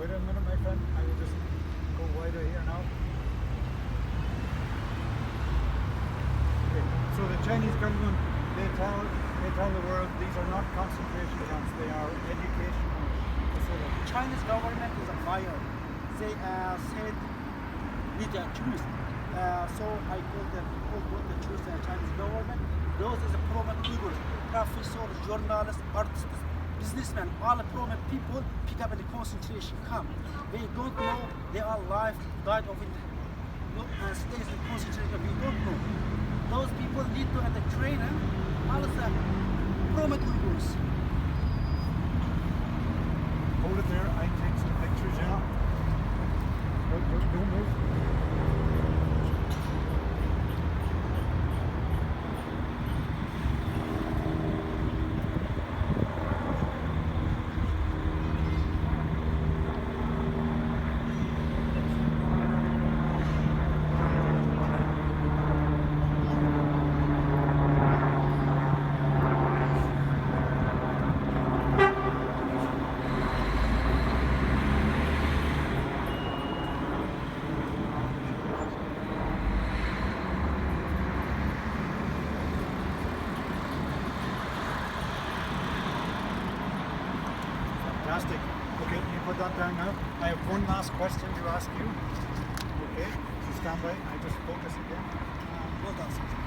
wait a minute, my friend. I will just go wider here now. Okay. So the Chinese government, they tell the world these are not concentration camps, they are educational facilities. Chinese government is a liar. They said need the truth. So I told the people want the truth and Chinese government. Those is a prominent Uyghurs, professors, journalists, artists, businessmen, all the prominent people pick up in the concentration camp. They don't know they are alive, died of it, stays in concentration camp. We don't know. Those people need to have the training. All of the prominent Uyghurs. Hold it there, I take some pictures, yeah. Don't move. Fantastic. Okay, you put that down now. I have one last question to ask you. Okay, so stand by. I just focus again. Hold on.